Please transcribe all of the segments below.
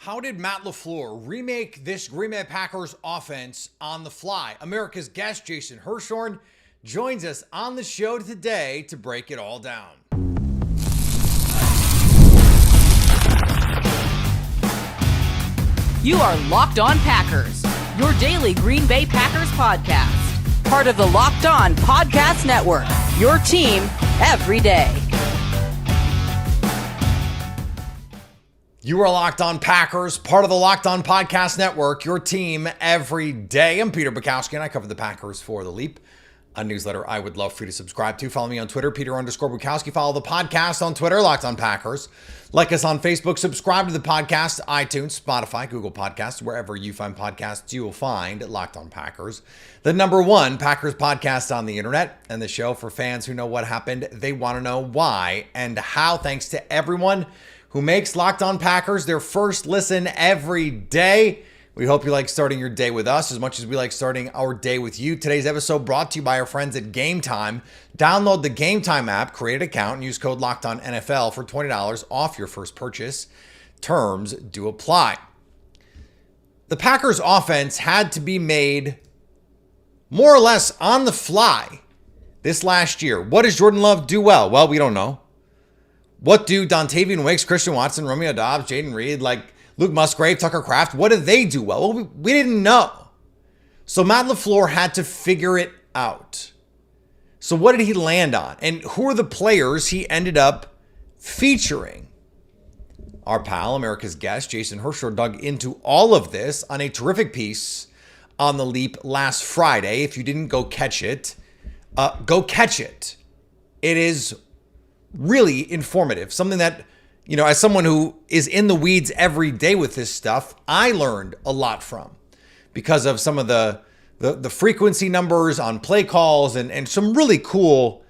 How did Matt LaFleur remake this Green Bay Packers offense on the fly? America's guest, Jason Hirschhorn, joins us on the show today to break it all down. You are Locked On Packers, your daily Green Bay Packers podcast. Part of the Locked On Podcast Network, your team every day. You are Locked On Packers, part of the Locked On Podcast Network, your team every day. I'm Peter Bukowski, and I cover the Packers for The Leap, a newsletter I would love for you to subscribe to. Follow me on Twitter, Peter_Bukowski. Follow the podcast on Twitter, Locked On Packers. Like us on Facebook. Subscribe to the podcast, iTunes, Spotify, Google Podcasts, wherever you find podcasts, you will find Locked On Packers, the number one Packers podcast on the internet, and the show for fans who know what happened. They want to know why and how. Thanks to everyone who makes Locked On Packers their first listen every day. We hope you like starting your day with us as much as we like starting our day with you. Today's episode brought to you by our friends at Game Time. Download the Game Time app, create an account, and use code LOCKEDONNFL for $20 off your first purchase. Terms do apply. The Packers offense had to be made more or less on the fly this last year. What does Jordan Love do well? Well, we don't know. What do Dontavian Wicks, Christian Watson, Romeo Doubs, Jaden Reed, Luke Musgrave, Tucker Kraft, what do they do well? Well, we didn't know. So Matt LaFleur had to figure it out. So what did he land on? And who are the players he ended up featuring? Our pal, America's guest, Jason Hirschhorn, dug into all of this on a terrific piece on The Leap last Friday. If you didn't go catch it, go catch it. It is really informative. Something that, you know, as someone who is in the weeds every day with this stuff, I learned a lot from because of some of the frequency numbers on play calls and some really cool,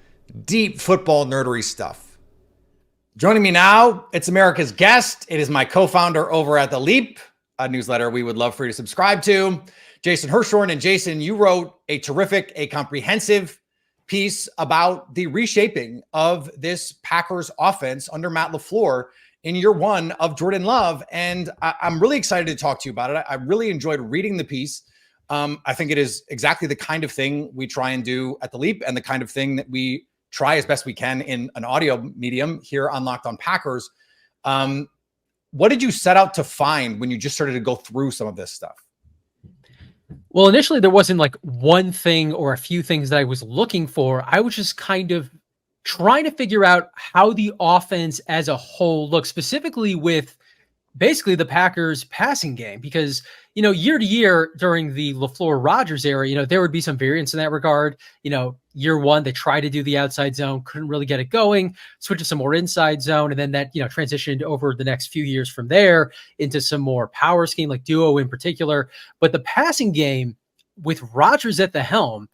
deep football nerdery stuff. Joining me now, it's America's guest. It is my co-founder over at The Leap, a newsletter we would love for you to subscribe to, Jason Hirschhorn. And Jason, you wrote a comprehensive piece about the reshaping of this Packers offense under Matt LaFleur in year one of Jordan Love. And I'm really excited to talk to you about it. I really enjoyed reading the piece. I think it is exactly the kind of thing we try and do at The Leap and the kind of thing that we try as best we can in an audio medium here on Locked On Packers. What did you set out to find when you just started to go through some of this stuff? Well, initially there wasn't like one thing or a few things that I was looking for. I was just kind of trying to figure out how the offense as a whole looks, specifically with basically the Packers passing game, because, you know, year to year during the LaFleur Rodgers era, you know, there would be some variance in that regard. You know, year one, they tried to do the outside zone, couldn't really get it going, switch to some more inside zone. And then that, you know, transitioned over the next few years from there into some more power scheme, like duo in particular. But the passing game with Rodgers at the helm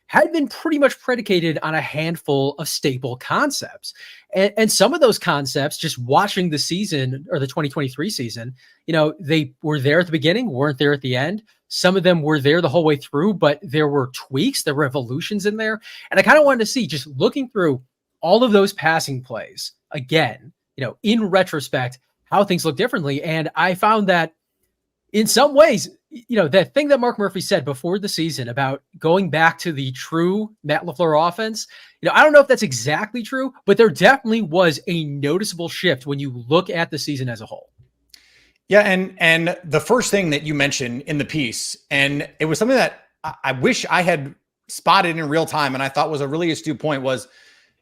had been pretty much predicated on a handful of staple concepts. And some of those concepts, just watching the season or the 2023 season, you know, they were there at the beginning, weren't there at the end. Some of them were there the whole way through, but there were tweaks, there were evolutions in there. And I kind of wanted to see, just looking through all of those passing plays again, you know, in retrospect, how things look differently. And I found that in some ways, you know, that thing that Mark Murphy said before the season about going back to the true Matt LaFleur offense, you know, I don't know if that's exactly true, but there definitely was a noticeable shift when you look at the season as a whole. Yeah, and the first thing that you mentioned in the piece, and it was something that I wish I had spotted in real time, and I thought was a really astute point, was,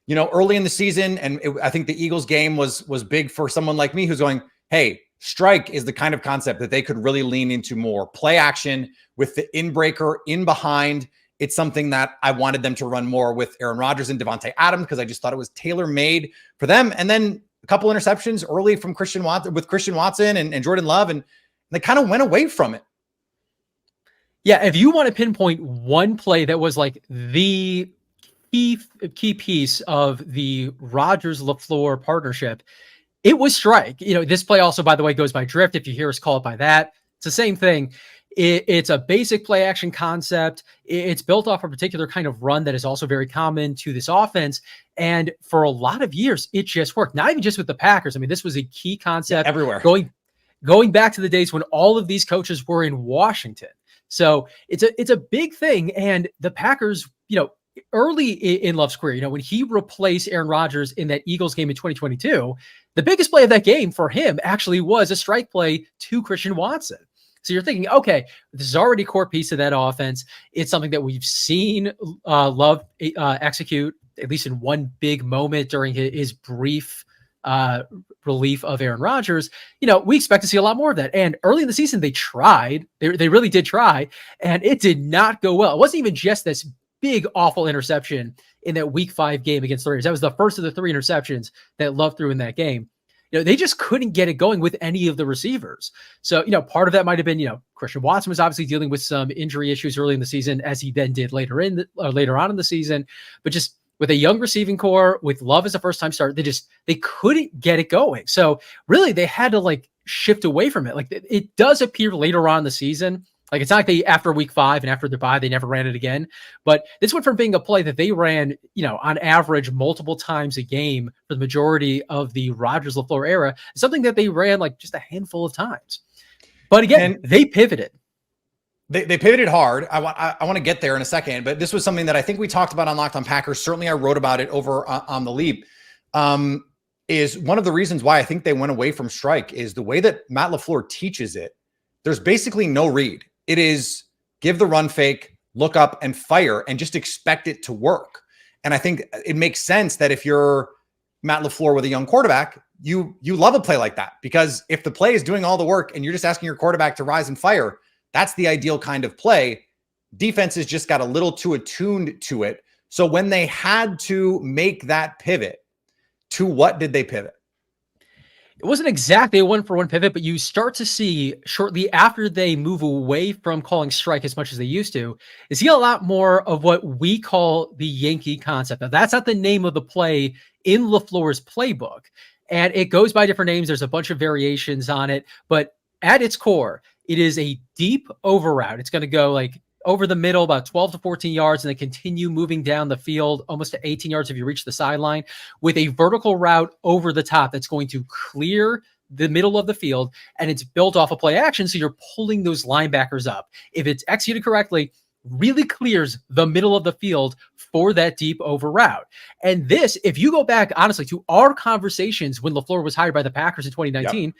you know, early in the season, and I think the Eagles game was big for someone like me who's going, hey, strike is the kind of concept that they could really lean into more. Play action with the in-breaker in behind. It's something that I wanted them to run more with Aaron Rodgers and Devontae Adams because I just thought it was tailor-made for them. And then a couple interceptions early from Christian Watson and Jordan Love, and they kind of went away from it. Yeah, if you want to pinpoint one play that was like the key piece of the Rodgers-LaFleur partnership, it was strike. You know, this play also, by the way, goes by drift. If you hear us call it by that, it's the same thing. It's a basic play action concept. It's built off a particular kind of run that is also very common to this offense. And for a lot of years, it just worked. Not even just with the Packers. I mean, this was a key concept everywhere. going back to the days when all of these coaches were in Washington. So it's a big thing. And the Packers, early in Love's career, when he replaced Aaron Rodgers in that Eagles game in 2022, the biggest play of that game for him actually was a strike play to Christian Watson. So you're thinking, okay, this is already a core piece of that offense. It's something that we've seen Love execute, at least in one big moment during his brief relief of Aaron Rodgers. We expect to see a lot more of that. And early in the season, they tried. They really did try, and it did not go well. It wasn't even just this big, awful interception in that Week 5 game against the Raiders. That was the first of the 3 interceptions that Love threw in that game. They just couldn't get it going with any of the receivers. So, part of that might have been, Christian Watson was obviously dealing with some injury issues early in the season, as he then did later on in the season. But just with a young receiving core, with Love as a first-time start, they couldn't get it going. So really, they had to shift away from it. It does appear later on in the season. It's not like they, after Week 5 and after their bye, they never ran it again. But this went from being a play that they ran, on average multiple times a game for the majority of the Rodgers LaFleur era, something that they ran just a handful of times. But again, they pivoted. They pivoted hard. I want to get there in a second, but this was something that I think we talked about on Locked On Packers. Certainly I wrote about it over on The Leap. Is one of the reasons why I think they went away from strike is the way that Matt LaFleur teaches it. There's basically no read. It is give the run fake, look up and fire, and just expect it to work. And I think it makes sense that if you're Matt LaFleur with a young quarterback, you love a play like that, because if the play is doing all the work and you're just asking your quarterback to rise and fire, that's the ideal kind of play. Defenses just got a little too attuned to it. So when they had to make that pivot, to what did they pivot? It wasn't exactly a one-for-one pivot, but you start to see shortly after they move away from calling strike as much as they used to, is see a lot more of what we call the Yankee concept. Now, that's not the name of the play in LaFleur's playbook, and it goes by different names. There's a bunch of variations on it, but at its core, it is a deep over route. It's going to go over the middle, about 12 to 14 yards, and then continue moving down the field almost to 18 yards if you reach the sideline, with a vertical route over the top that's going to clear the middle of the field, and it's built off a play action, so you're pulling those linebackers up. If it's executed correctly, really clears the middle of the field for that deep over route. And this, if you go back, honestly, to our conversations when LaFleur was hired by the Packers in 2019,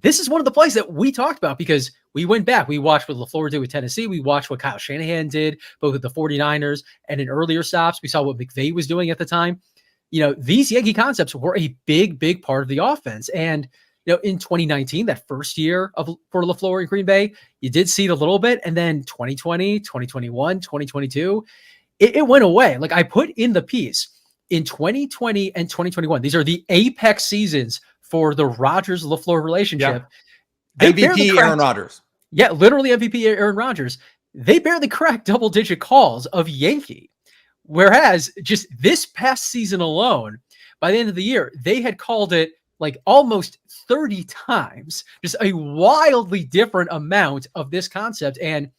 this is one of the plays that we talked about, because we went back. We watched what LaFleur did with Tennessee. We watched what Kyle Shanahan did, both with the 49ers and in earlier stops. We saw what McVay was doing at the time. These Yankee concepts were a big, big part of the offense. And, in 2019, that first year for LaFleur in Green Bay, you did see it a little bit. And then 2020, 2021, 2022, it went away. I put in the piece in 2020 and 2021. These are the apex seasons for the Rodgers-LaFleur relationship. Yeah. MVP Aaron Rodgers. Yeah, literally MVP Aaron Rodgers. They barely cracked double-digit calls of Yankee. Whereas just this past season alone, by the end of the year, they had called it almost 30 times. Just a wildly different amount of this concept. And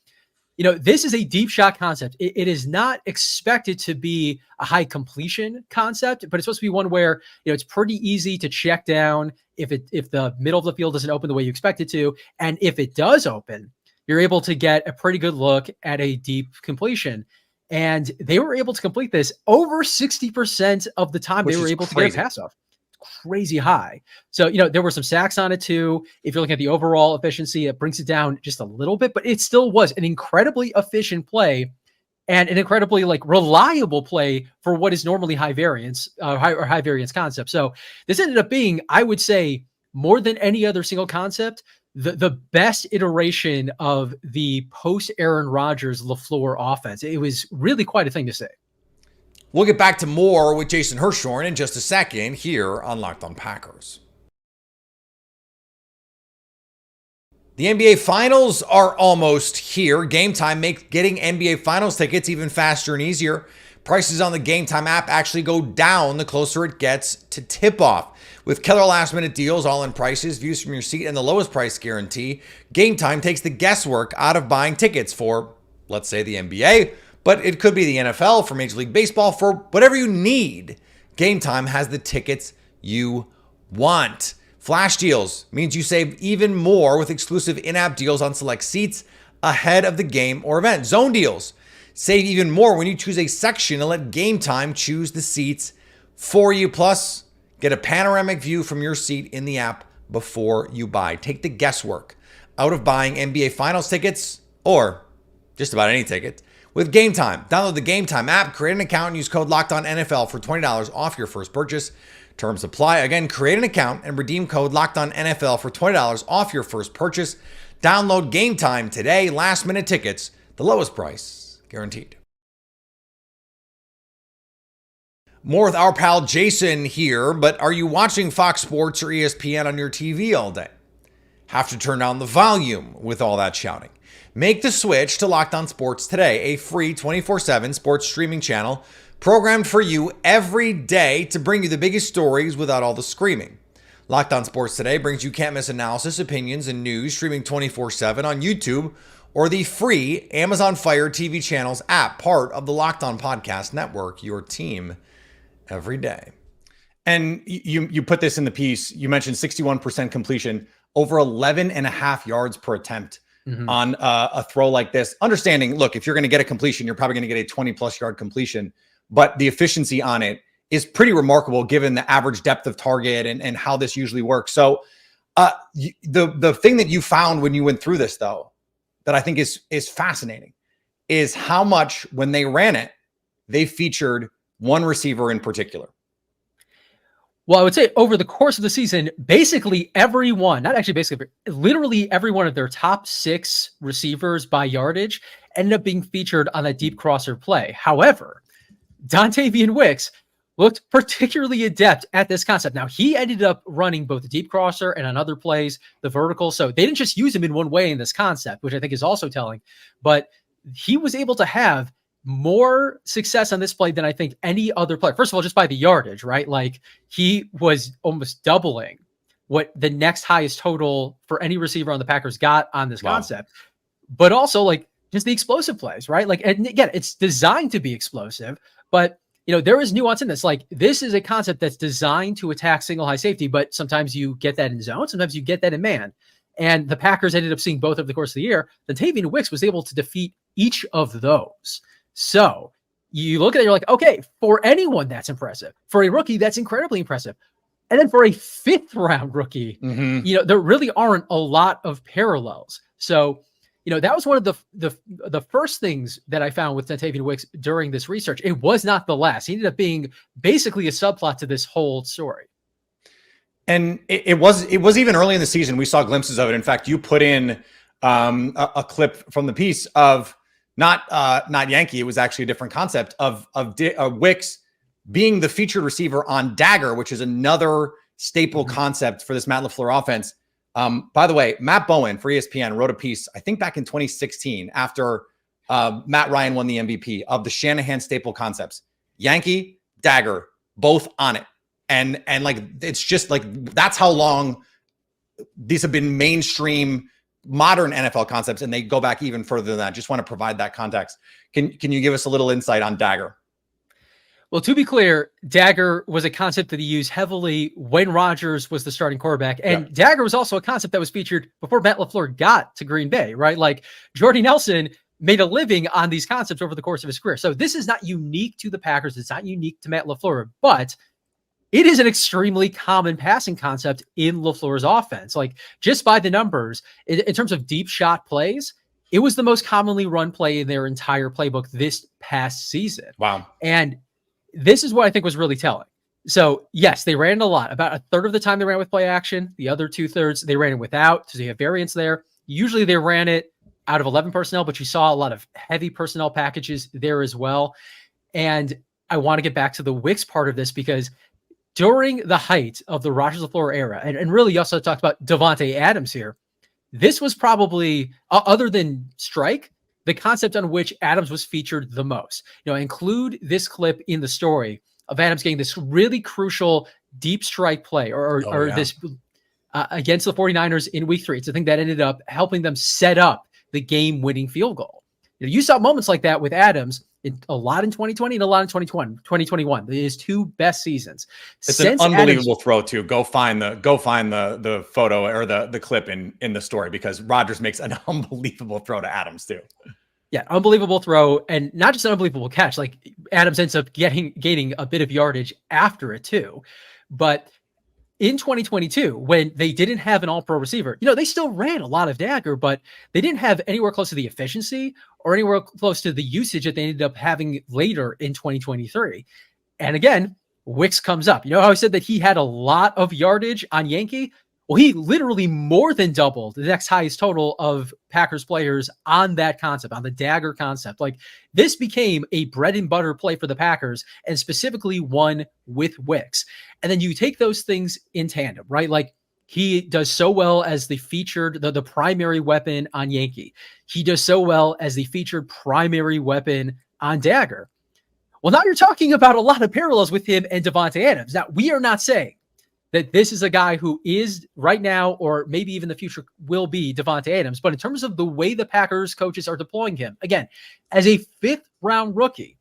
this is a deep shot concept. It is not expected to be a high completion concept, but it's supposed to be one where, it's pretty easy to check down if the middle of the field doesn't open the way you expect it to. And if it does open, you're able to get a pretty good look at a deep completion. And they were able to complete this over 60% of the time. They were able to get a pass off. Crazy high. So, there were some sacks on it too. If you're looking at the overall efficiency, it brings it down just a little bit, but it still was an incredibly efficient play and an incredibly reliable play for what is normally high variance high variance concept. So this ended up being, I would say, more than any other single concept, the best iteration of the post Aaron Rodgers LaFleur offense. It was really quite a thing to say. We'll get back to more with Jason Hirschhorn in just a second here on Locked On Packers. The NBA Finals are almost here. Game Time makes getting NBA Finals tickets even faster and easier. Prices on the Game Time app actually go down the closer it gets to tip-off. With killer last-minute deals, all-in prices, views from your seat, and the lowest price guarantee, Game Time takes the guesswork out of buying tickets for, let's say, the NBA, but it could be the NFL, for Major League Baseball, for whatever you need. Game Time has the tickets you want. Flash deals means you save even more with exclusive in-app deals on select seats ahead of the game or event. Zone deals save even more when you choose a section and let Game Time choose the seats for you. Plus, get a panoramic view from your seat in the app before you buy. Take the guesswork out of buying NBA Finals tickets or just about any ticket with Game Time. Download the Game Time app, create an account, and use code LOCKEDONNFL for $20 off your first purchase. Terms apply. Again, create an account and redeem code LOCKEDONNFL for $20 off your first purchase. Download Game Time today. Last minute tickets, the lowest price guaranteed. More with our pal Jason here, but are you watching Fox Sports or ESPN on your TV all day? Have to turn down the volume with all that shouting. Make the switch to Locked On Sports today, a free 24/7 sports streaming channel programmed for you every day to bring you the biggest stories without all the screaming. Locked On Sports Today brings you can't-miss analysis, opinions, and news streaming 24/7 on YouTube or the free Amazon Fire TV channels app, part of the Locked On Podcast Network, your team every day. And you put this in the piece. You mentioned 61% completion, over 11 and a half yards per attempt on a throw like this. Understanding, look, if you're going to get a completion, you're probably going to get a 20-plus yard completion. But the efficiency on it is pretty remarkable given the average depth of target and how this usually works. So the thing that you found when you went through this, though, that I think is fascinating is how much when they ran it, they featured one receiver in particular. Well, I would say over the course of the season, basically everyone, not actually basically, literally every one of their top 6 receivers by yardage ended up being featured on that deep crosser play. However, Dontavian Wicks looked particularly adept at this concept. Now, he ended up running both the deep crosser and on other plays, the vertical. So they didn't just use him in one way in this concept, which I think is also telling. But he was able to have more success on this play than I think any other player. First of all, just by the yardage, right? Like he was almost doubling what the next highest total for any receiver on the Packers got on this concept. But also like just the explosive plays, right? Like, and again, it's designed to be explosive, but there is nuance in this. Like this is a concept that's designed to attack single high safety, but sometimes you get that in zone. Sometimes you get that in man. And the Packers ended up seeing both over the course of the year. Dontavian Wicks was able to defeat each of those. So you look at it, you're like, okay, for anyone, that's impressive. For a rookie, that's incredibly impressive. And then for a 5th round rookie, there really aren't a lot of parallels. So, that was one of the first things that I found with Dontavian Wicks during this research. It was not the last. He ended up being basically a subplot to this whole story. And it was even early in the season. We saw glimpses of it. In fact, you put in a clip from the piece of not Yankee. It was actually a different concept of Wicks being the featured receiver on Dagger, which is another staple concept for this Matt LaFleur offense. By the way, Matt Bowen for ESPN wrote a piece, I think back in 2016, after Matt Ryan won the MVP, of the Shanahan staple concepts. Yankee, Dagger, both on it. And like, it's just like, that's how long these have been mainstream modern NFL concepts, and they go back even further than that. Just want to provide that context. Can you give us a little insight on Dagger? Well, to be clear, Dagger was a concept that he used heavily when Rodgers was the starting quarterback. And Dagger was also a concept that was featured before Matt LaFleur got to Green Bay, right? Like Jordy Nelson made a living on these concepts over the course of his career. So this is not unique to the Packers. It's not unique to Matt LaFleur, but it is an extremely common passing concept in LaFleur's offense. Like just by the numbers, in terms of deep shot plays, it was the most commonly run play in their entire playbook this past season. Wow. And this is what I think was really telling. So yes, they ran it a lot. About a third of the time they ran with play action. The other 2/3 they ran it without. So you have variance there. Usually they ran it out of 11 personnel, but you saw a lot of heavy personnel packages there as well. And I want to get back to the Wicks part of this because during the height of the Rodgers LaFleur era, and really you also talked about Davante Adams here, this was probably, other than strike, the concept on which Adams was featured the most. Include this clip in the story of Adams getting this really crucial deep strike play this against the 49ers in week 3. It's the thing that ended up helping them set up the game-winning field goal. You saw moments like that with Adams A lot in 2020 and a lot in 2021. His two best seasons. It's an unbelievable throw too. Go find the photo or the clip in the story, because Rodgers makes an unbelievable throw to Adams too. Yeah, unbelievable throw, and not just an unbelievable catch. Like Adams ends up gaining a bit of yardage after it too. But in 2022, when they didn't have an all-pro receiver, they still ran a lot of Dagger, but they didn't have anywhere close to the efficiency or anywhere close to the usage that they ended up having later in 2023. And again, Wicks comes up. You know how I said that he had a lot of yardage on Yankee? Well, he literally more than doubled the next highest total of Packers players on that concept, on the Dagger concept. Like, this became a bread and butter play for the Packers, and specifically one with Wicks. And then you take those things in tandem, right? Like, he does so well as the featured, the primary weapon on Yankee. He does so well as the featured primary weapon on Dagger. Well, now you're talking about a lot of parallels with him and Davante Adams. Now, we are not saying that this is a guy who is right now, or maybe even the future will be, Davante Adams. But in terms of the way the Packers coaches are deploying him, again, as a 5th-round rookie,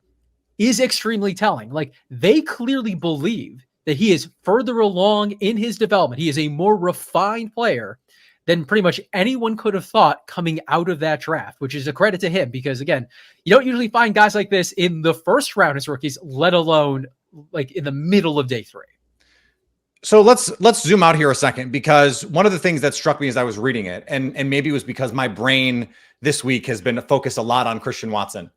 is extremely telling. Like, they clearly believe that he is further along in his development. He is a more refined player than pretty much anyone could have thought coming out of that draft, which is a credit to him, because, again, you don't usually find guys like this in the first round as rookies, let alone like in the middle of day 3. So let's zoom out here a second, because one of the things that struck me as I was reading it, and maybe it was because my brain this week has been focused a lot on Christian Watson,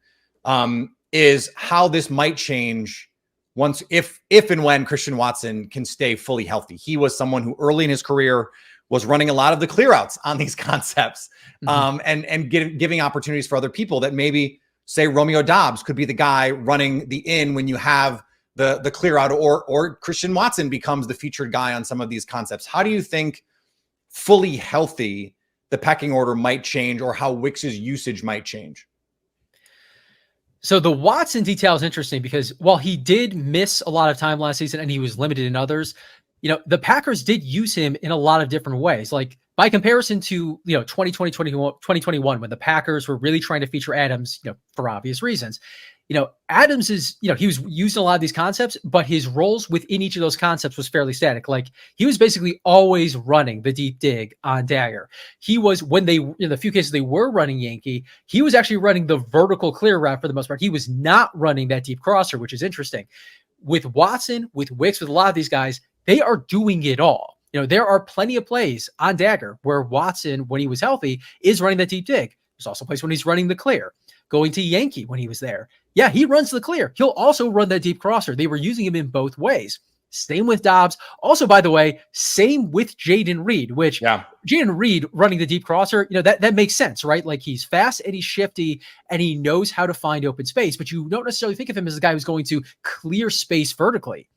is how this might change once, if and when Christian Watson can stay fully healthy. He was someone who early in his career was running a lot of the clear outs on these concepts, and giving opportunities for other people that maybe, say, Romeo Doubs could be the guy running the in when you have the clear out, or Christian Watson becomes the featured guy on some of these concepts. How do you think fully healthy the pecking order might change, or how Wicks's usage might change? So the Watson detail is interesting, because while he did miss a lot of time last season and he was limited in others, the Packers did use him in a lot of different ways. Like, by comparison to, 2020, 2021, when the Packers were really trying to feature Adams, for obvious reasons. Adams is, he was used in a lot of these concepts, but his roles within each of those concepts was fairly static. Like, he was basically always running the deep dig on Dagger. He was, when in the few cases they were running Yankee, he was actually running the vertical clear route for the most part. He was not running that deep crosser, which is interesting. With Watson, with Wicks, with a lot of these guys, they are doing it all. There are plenty of plays on Dagger where Watson, when he was healthy, is running that deep dig. There's also plays when he's running the clear. Going to Yankee when he was there. Yeah, he runs the clear. He'll also run that deep crosser. They were using him in both ways. Same with Doubs. Also, by the way, same with Jayden Reed, which Jayden Reed running the deep crosser, that makes sense, right? Like, he's fast and he's shifty and he knows how to find open space, but you don't necessarily think of him as a guy who's going to clear space vertically.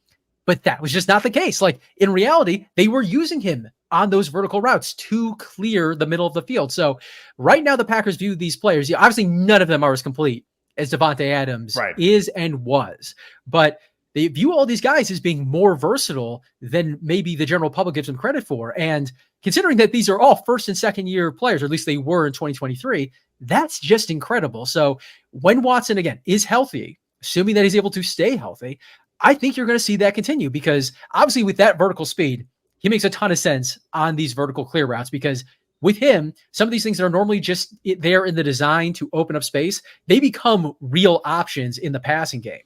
But that was just not the case. Like, in reality, they were using him on those vertical routes to clear the middle of the field. So right now the Packers view these players, obviously none of them are as complete as Davante Adams is and was, but they view all these guys as being more versatile than maybe the general public gives them credit for. And considering that these are all first and second year players, or at least they were in 2023, that's just incredible. So when Watson, again, is healthy, assuming that he's able to stay healthy, I think you're going to see that continue, because obviously with that vertical speed, he makes a ton of sense on these vertical clear routes, because with him, some of these things that are normally just there in the design to open up space, they become real options in the passing game.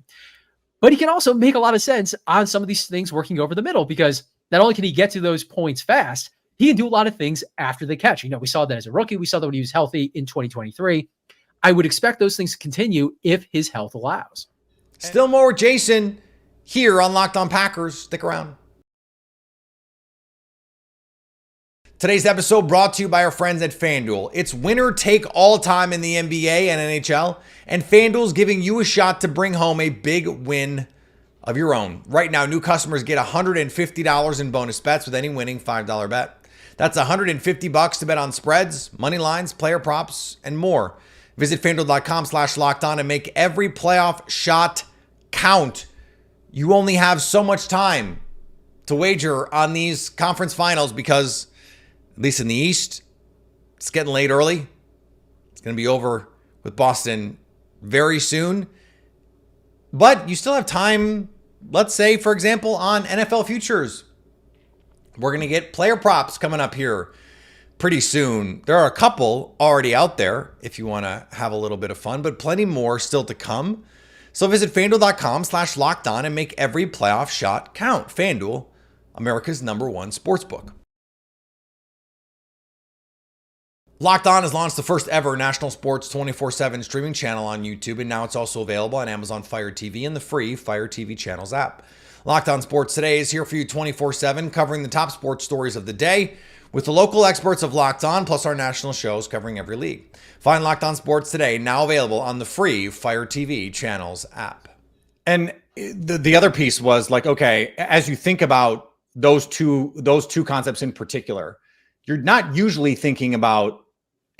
But he can also make a lot of sense on some of these things working over the middle, because not only can he get to those points fast, he can do a lot of things after the catch. We saw that as a rookie. We saw that when he was healthy in 2023. I would expect those things to continue if his health allows. Still more with Jason here on Locked On Packers. Stick around. Today's episode brought to you by our friends at FanDuel. It's winner take all time in the NBA and NHL, and FanDuel's giving you a shot to bring home a big win of your own. Right now, new customers get $150 in bonus bets with any winning $5 bet. That's $150 to bet on spreads, money lines, player props, and more. Visit FanDuel.com/lockedon and make every playoff shot count. You only have so much time to wager on these conference finals, because at least in the East, it's getting late early. It's going to be over with Boston very soon. But you still have time, let's say, for example, on NFL futures. We're going to get player props coming up here pretty soon. There are a couple already out there if you want to have a little bit of fun, but plenty more still to come. So visit FanDuel.com/lockedon and make every playoff shot count. FanDuel, America's #1 sportsbook. Locked On has launched the first ever national sports 24/7 streaming channel on YouTube, and now it's also available on Amazon Fire TV and the free Fire TV channels app. Locked On Sports Today is here for you 24/7, covering the top sports stories of the day with the local experts of Locked On, plus our national shows covering every league. Find Locked On Sports Today, now available on the free Fire TV channels app. And the other piece was like, okay, as you think about those two concepts in particular, you're not usually thinking about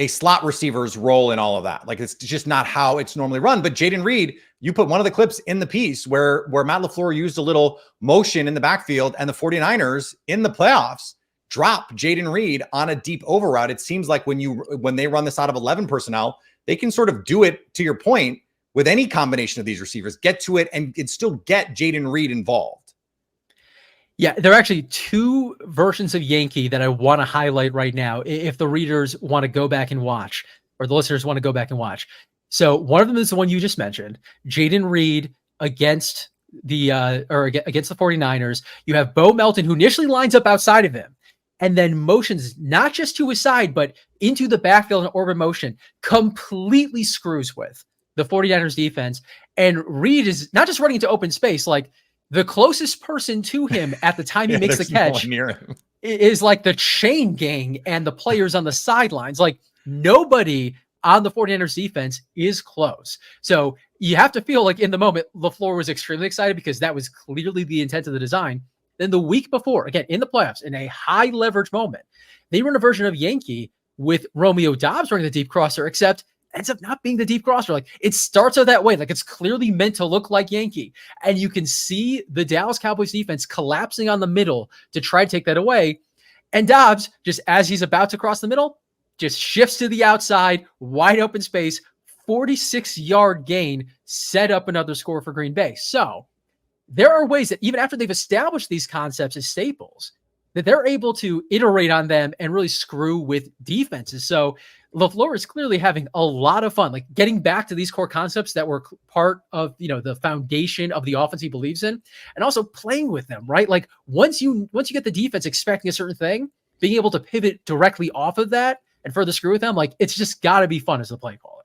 a slot receiver's role in all of that. Like, it's just not how it's normally run. But Jayden Reed, you put one of the clips in the piece where Matt LaFleur used a little motion in the backfield, and the 49ers in the playoffs drop Jayden Reed on a deep over route. It seems like when they run this out of 11 personnel, they can sort of do it, to your point, with any combination of these receivers, get to it and still get Jayden Reed involved. Yeah, there are actually two versions of Yankee that I want to highlight right now if the readers want to go back and watch, or the listeners want to go back and watch. So one of them is the one you just mentioned, Jayden Reed against the 49ers. You have Bo Melton, who initially lines up outside of him and then motions not just to his side, but into the backfield in orbit motion, completely screws with the 49ers defense. And Reed is not just running into open space, like the closest person to him at the time he makes the catch is like the chain gang and the players on the sidelines. Like, nobody on the 49ers defense is close. So you have to feel like in the moment, LaFleur was extremely excited because that was clearly the intent of the design. Then the week before, again, in the playoffs, in a high leverage moment, they run a version of Yankee with Romeo Doubs running the deep crosser, except ends up not being the deep crosser. Like, it starts out that way. Like, it's clearly meant to look like Yankee. And you can see the Dallas Cowboys defense collapsing on the middle to try to take that away. And Doubs, just as he's about to cross the middle, just shifts to the outside, wide open space, 46-yard gain, set up another score for Green Bay. So there are ways that even after they've established these concepts as staples, that they're able to iterate on them and really screw with defenses. So LaFleur is clearly having a lot of fun, like getting back to these core concepts that were part of, the foundation of the offense he believes in, and also playing with them, right? Like, once you get the defense expecting a certain thing, being able to pivot directly off of that and further screw with them, like, it's just got to be fun as a play caller.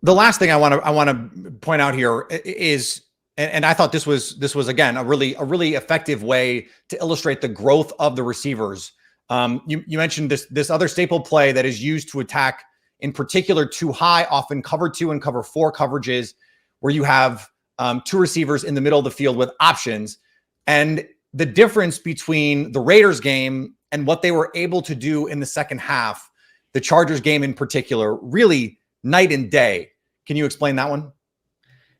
The last thing I want to point out here is, and I thought this was again a really effective way to illustrate the growth of the receivers. You mentioned this other staple play that is used to attack, in particular, too high, often cover 2 and cover 4 coverages, where you have two receivers in the middle of the field with options. And the difference between the Raiders game and what they were able to do in the second half, the Chargers game in particular, really night and day. Can you explain that one?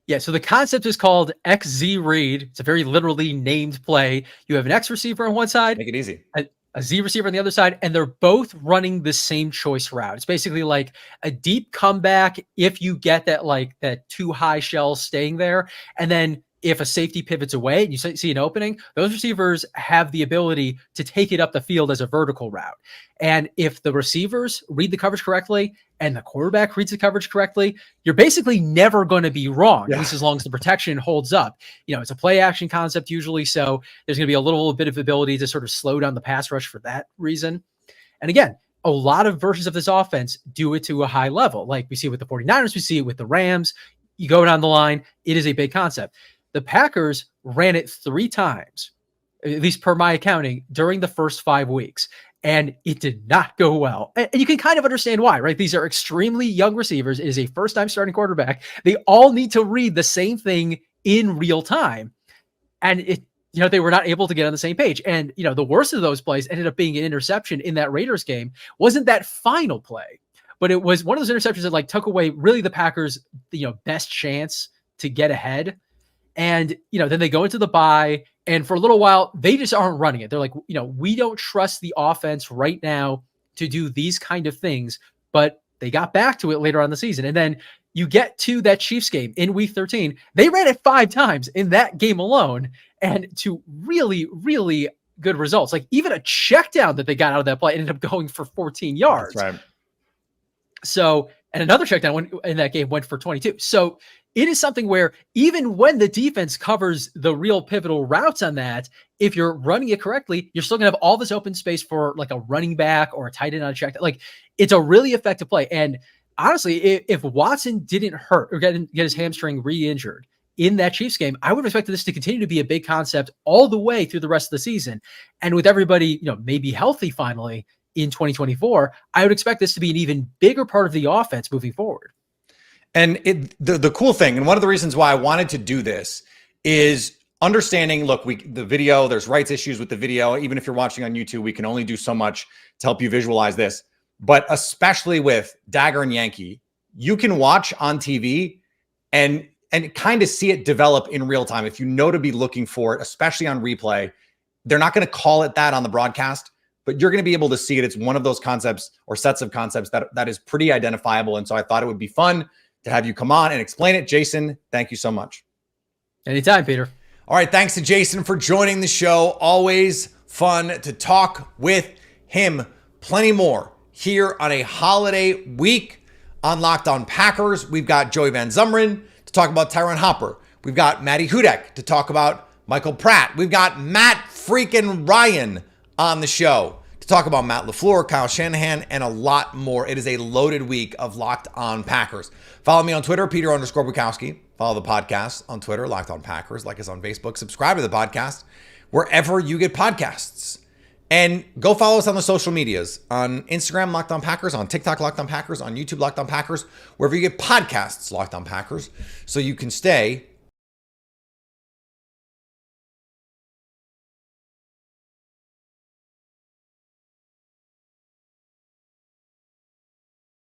Yeah, so the concept is called XZ Read. It's a very literally named play. You have an X receiver on one side. Make it easy. A Z receiver on the other side, and they're both running the same choice route. It's basically like a deep comeback if you get that too high shell staying there. And then if a safety pivots away and you see an opening, those receivers have the ability to take it up the field as a vertical route. And if the receivers read the coverage correctly and the quarterback reads the coverage correctly, you're basically never going to be wrong, at least as long as the protection holds up. It's a play action concept usually, so there's going to be a little bit of ability to sort of slow down the pass rush for that reason. And again, a lot of versions of this offense do it to a high level. Like we see it with the 49ers, we see it with the Rams. You go down the line, it is a big concept. The Packers ran it 3 times, at least per my accounting, during the first 5 weeks, and it did not go well. And you can kind of understand why, right? These are extremely young receivers. It is a first-time starting quarterback. They all need to read the same thing in real time, and they were not able to get on the same page. And the worst of those plays ended up being an interception in that Raiders game. Wasn't that final play, but it was one of those interceptions that took away really the Packers' best chance to get ahead. And, then they go into the bye, and for a little while, they just aren't running it. They're like, we don't trust the offense right now to do these kind of things, but they got back to it later on in the season. And then you get to that Chiefs game in week 13, they ran it 5 times in that game alone, and to really, really good results. Like even a check down that they got out of that play ended up going for 14 yards. That's right. So, and another check down in that game went for 22. So it is something where even when the defense covers the real pivotal routes on that, if you're running it correctly, you're still gonna have all this open space for like a running back or a tight end on a check down. Like it's a really effective play. And honestly, if Watson didn't hurt or get his hamstring re-injured in that Chiefs game, I would expect this to continue to be a big concept all the way through the rest of the season. And with everybody, maybe healthy finally in 2024, I would expect this to be an even bigger part of the offense moving forward. And the cool thing, and one of the reasons why I wanted to do this is understanding, look, the video, there's rights issues with the video. Even if you're watching on YouTube, we can only do so much to help you visualize this. But especially with Dagger and Yankee, you can watch on TV and kind of see it develop in real time. If you know to be looking for it, especially on replay, they're not going to call it that on the broadcast, but you're going to be able to see it. It's one of those concepts or sets of concepts that is pretty identifiable. And so I thought it would be fun to have you come on and explain it. Jason, thank you so much. Anytime, Peter. All right. Thanks to Jason for joining the show. Always fun to talk with him. Plenty more here on a holiday week on Locked On Packers. We've got Joey Van Zumeren to talk about Tyron Hopper. We've got Matty Hudek to talk about Michael Pratt. We've got Matt freaking Ryan on the show to talk about Matt LaFleur, Kyle Shanahan, and a lot more. It is a loaded week of Locked On Packers. Follow me on Twitter, Peter_Bukowski. Follow the podcast on Twitter, Locked On Packers. Like us on Facebook. Subscribe to the podcast wherever you get podcasts. And go follow us on the social medias. On Instagram, Locked On Packers. On TikTok, Locked On Packers. On YouTube, Locked On Packers. Wherever you get podcasts, Locked On Packers. So you can stay